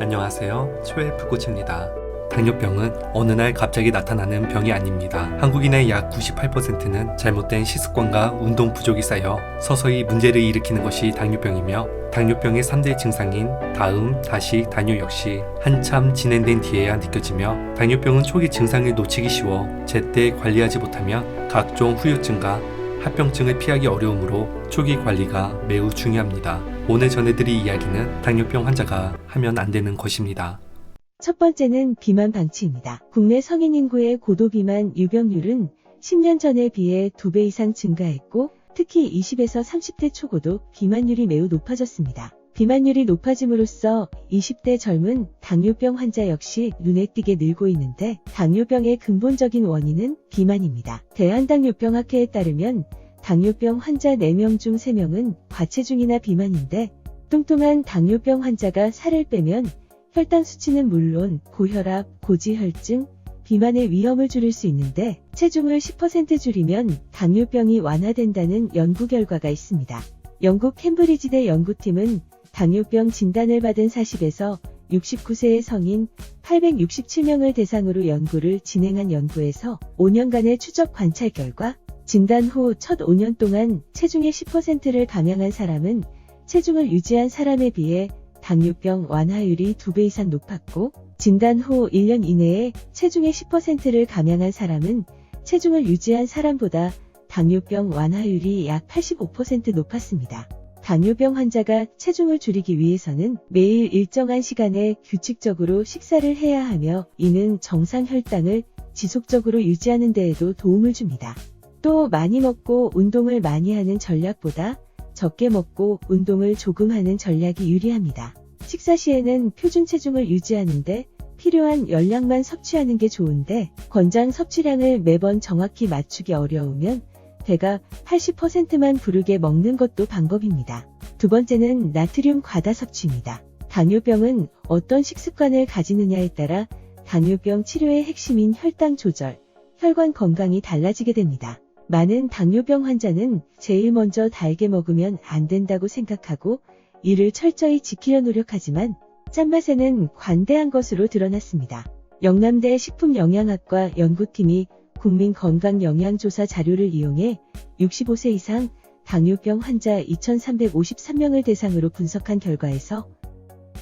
안녕하세요. 초에프 코치입니다. 당뇨병은 어느 날 갑자기 나타나는 병이 아닙니다. 한국인의 약 98%는 잘못된 식습관과 운동 부족이 쌓여 서서히 문제를 일으키는 것이 당뇨병이며, 당뇨병의 3대 증상인 다음, 다식, 당뇨 역시 한참 진행된 뒤에야 느껴지며, 당뇨병은 초기 증상을 놓치기 쉬워 제때 관리하지 못하면 각종 후유증과 합병증을 피하기 어려우므로 초기 관리가 매우 중요합니다. 오늘 전해드릴 이야기는 당뇨병 환자가 하면 안 되는 것입니다. 첫 번째는 비만 방치입니다. 국내 성인 인구의 고도비만 유병률은 10년 전에 비해 2배 이상 증가했고, 특히 20에서 30대 초고도 비만율이 매우 높아졌습니다. 비만율이 높아짐으로써 20대 젊은 당뇨병 환자 역시 눈에 띄게 늘고 있는데, 당뇨병의 근본적인 원인은 비만입니다. 대한당뇨병학회에 따르면 당뇨병 환자 4명 중 3명은 과체중이나 비만인데, 뚱뚱한 당뇨병 환자가 살을 빼면 혈당 수치는 물론 고혈압, 고지혈증, 비만의 위험을 줄일 수 있는데, 체중을 10% 줄이면 당뇨병이 완화된다는 연구 결과가 있습니다. 영국 캠브리지대 연구팀은 당뇨병 진단을 받은 40에서 69세의 성인 867명을 대상으로 연구를 진행한 연구에서 5년간의 추적 관찰 결과, 진단 후 첫 5년 동안 체중의 10%를 감량한 사람은 체중을 유지한 사람에 비해 당뇨병 완화율이 2배 이상 높았고, 진단 후 1년 이내에 체중의 10%를 감량한 사람은 체중을 유지한 사람보다 당뇨병 완화율이 약 85% 높았습니다. 당뇨병 환자가 체중을 줄이기 위해서는 매일 일정한 시간에 규칙적으로 식사를 해야 하며, 이는 정상 혈당을 지속적으로 유지하는 데에도 도움을 줍니다. 또 많이 먹고 운동을 많이 하는 전략보다 적게 먹고 운동을 조금 하는 전략이 유리합니다. 식사 시에는 표준 체중을 유지하는데 필요한 열량만 섭취하는 게 좋은데, 권장 섭취량을 매번 정확히 맞추기 어려우면 배가 80%만 부르게 먹는 것도 방법입니다. 두 번째는 나트륨 과다 섭취입니다. 당뇨병은 어떤 식습관을 가지느냐에 따라 당뇨병 치료의 핵심인 혈당 조절, 혈관 건강이 달라지게 됩니다. 많은 당뇨병 환자는 제일 먼저 달게 먹으면 안 된다고 생각하고 이를 철저히 지키려 노력하지만, 짠맛에는 관대한 것으로 드러났습니다. 영남대 식품영양학과 연구팀이 국민건강영양조사 자료를 이용해 65세 이상 당뇨병 환자 2,353명을 대상으로 분석한 결과에서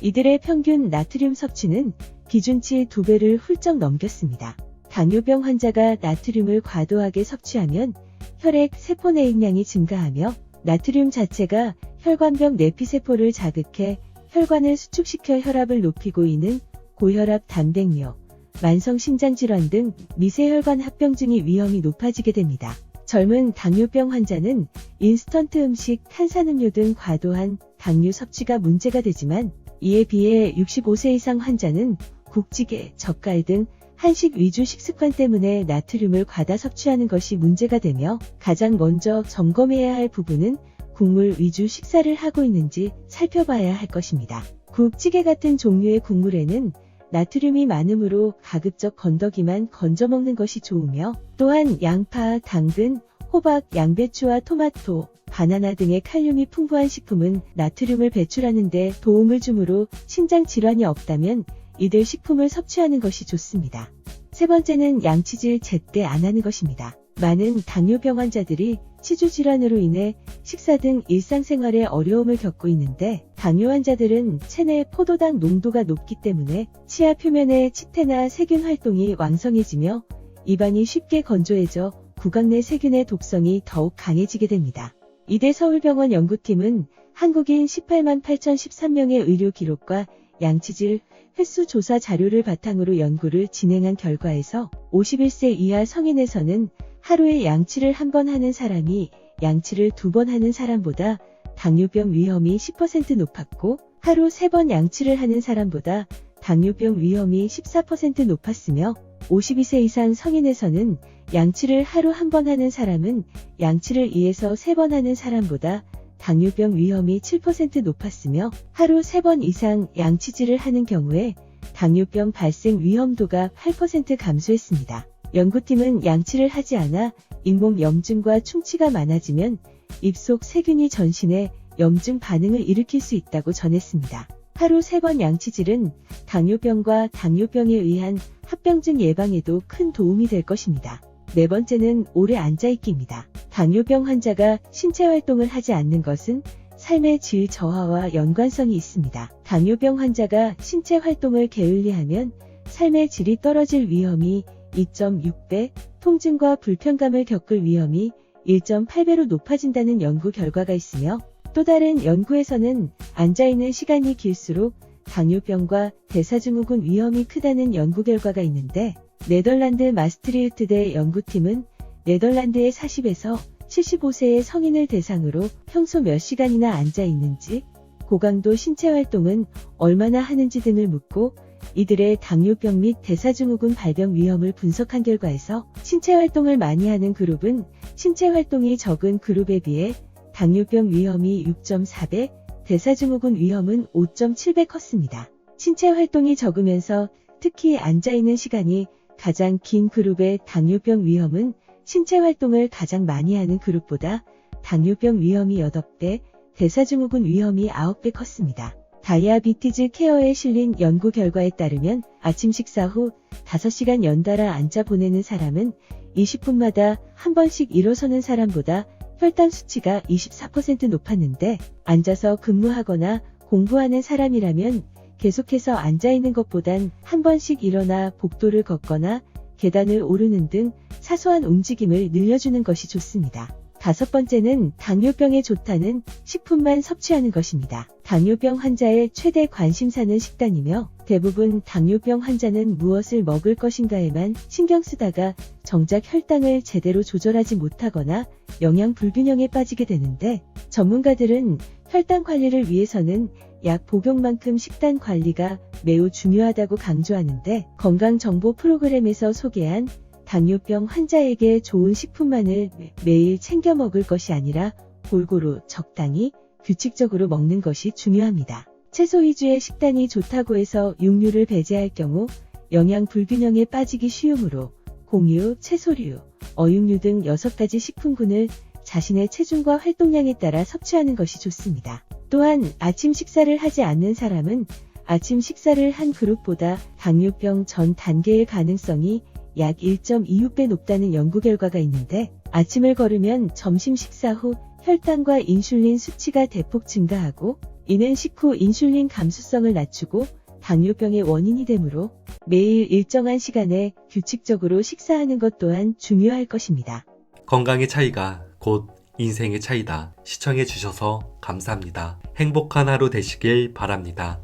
이들의 평균 나트륨 섭취는 기준치 2배를 훌쩍 넘겼습니다. 당뇨병 환자가 나트륨을 과도하게 섭취하면 혈액 세포내익량이 증가하며, 나트륨 자체가 혈관벽 내피세포를 자극해 혈관을 수축시켜 혈압을 높이고, 이는 고혈압, 단백뇨, 만성심장질환 등 미세혈관 합병증의 위험이 높아지게 됩니다. 젊은 당뇨병 환자는 인스턴트 음식, 탄산음료 등 과도한 당류 섭취가 문제가 되지만, 이에 비해 65세 이상 환자는 국찌개, 젓갈 등 한식 위주 식습관 때문에 나트륨을 과다 섭취하는 것이 문제가 되며, 가장 먼저 점검해야 할 부분은 국물 위주 식사를 하고 있는지 살펴봐야 할 것입니다. 국찌개 같은 종류의 국물에는 나트륨이 많으므로 가급적 건더기만 건져 먹는 것이 좋으며, 또한 양파, 당근, 호박, 양배추와 토마토, 바나나 등의 칼륨이 풍부한 식품은 나트륨을 배출하는 데 도움을 주므로 심장 질환이 없다면 이들 식품을 섭취하는 것이 좋습니다. 세 번째는 양치질 제때 안 하는 것입니다. 많은 당뇨병 환자들이 치주 질환으로 인해 식사 등 일상생활에 어려움을 겪고 있는데, 당뇨 환자들은 체내 포도당 농도가 높기 때문에 치아 표면의 치태나 세균 활동이 왕성해지며 입안이 쉽게 건조해져 구강 내 세균의 독성이 더욱 강해지게 됩니다. 이대 서울병원 연구팀은 한국인 18만 8,013명의 의료 기록과 양치질 횟수 조사 자료를 바탕으로 연구를 진행한 결과에서 51세 이하 성인에서는 하루에 양치를 1번 하는 사람이 양치를 2번 하는 사람보다 당뇨병 위험이 10% 높았고, 하루 3번 양치를 하는 사람보다 당뇨병 위험이 14% 높았으며, 52세 이상 성인에서는 양치를 하루 1번 하는 사람은 양치를 2에서 3번 하는 사람보다 당뇨병 위험이 7% 높았으며, 하루 3번 이상 양치질을 하는 경우에 당뇨병 발생 위험도가 8% 감소했습니다. 연구팀은 양치를 하지 않아 잇몸 염증과 충치가 많아지면 입속 세균이 전신에 염증 반응을 일으킬 수 있다고 전했습니다. 하루 3번 양치질은 당뇨병과 당뇨병에 의한 합병증 예방에도 큰 도움이 될 것입니다. 네 번째는 오래 앉아있기입니다. 당뇨병 환자가 신체 활동을 하지 않는 것은 삶의 질 저하와 연관성이 있습니다. 당뇨병 환자가 신체 활동을 게을리하면 삶의 질이 떨어질 위험이 2.6배, 통증과 불편감을 겪을 위험이 1.8배로 높아진다는 연구 결과가 있으며 또 다른 연구에서는 앉아있는 시간이 길수록 당뇨병과 대사증후군 위험이 크다는 연구 결과가 있는데 네덜란드 마스트리흐트대 연구팀은 네덜란드의 40에서 75세의 성인을 대상으로 평소 몇 시간이나 앉아 있는지, 고강도 신체 활동은 얼마나 하는지 등을 묻고 이들의 당뇨병 및 대사증후군 발병 위험을 분석한 결과에서 신체 활동을 많이 하는 그룹은 신체 활동이 적은 그룹에 비해 당뇨병 위험이 6.4배, 대사증후군 위험은 5.7배 컸습니다. 신체 활동이 적으면서 특히 앉아있는 시간이 가장 긴 그룹의 당뇨병 위험은 신체 활동을 가장 많이 하는 그룹보다 당뇨병 위험이 8배, 대사증후군 위험이 9배 컸습니다. 다이아비티즈 케어에 실린 연구 결과에 따르면 아침 식사 후 5시간 연달아 앉아 보내는 사람은 20분마다 한 번씩 일어서는 사람보다 혈당 수치가 24% 높았는데 앉아서 근무하거나 공부하는 사람이라면 계속해서 앉아있는 것보단 한 번씩 일어나 복도를 걷거나 계단을 오르는 등 사소한 움직임을 늘려주는 것이 좋습니다. 5번째는 당뇨병에 좋다는 식품만 섭취하는 것입니다. 당뇨병 환자의 최대 관심사는 식단이며 대부분 당뇨병 환자는 무엇을 먹을 것인가에만 신경 쓰다가 정작 혈당을 제대로 조절하지 못하거나 영양 불균형에 빠지게 되는데 전문가들은 혈당 관리를 위해서는 약 복용만큼 식단 관리가 매우 중요하다고 강조하는데 건강정보 프로그램에서 소개한 당뇨병 환자에게 좋은 식품만을 매일 챙겨 먹을 것이 아니라 골고루 적당히 규칙적으로 먹는 것이 중요합니다. 채소 위주의 식단이 좋다고 해서 육류를 배제할 경우 영양 불균형에 빠지기 쉬우므로 공유, 채소류, 어육류 등 6가지 식품군을 자신의 체중과 활동량에 따라 섭취하는 것이 좋습니다. 또한 아침 식사를 하지 않는 사람은 아침 식사를 한 그룹보다 당뇨병 전 단계의 가능성이 약 1.26배 높다는 연구 결과가 있는데 아침을 거르면 점심 식사 후 혈당과 인슐린 수치가 대폭 증가하고 이는 식후 인슐린 감수성을 낮추고 당뇨병의 원인이 되므로 매일 일정한 시간에 규칙적으로 식사하는 것 또한 중요할 것입니다. 건강의 차이가 곧 인생의 차이다. 시청해주셔서 감사합니다. 행복한 하루 되시길 바랍니다.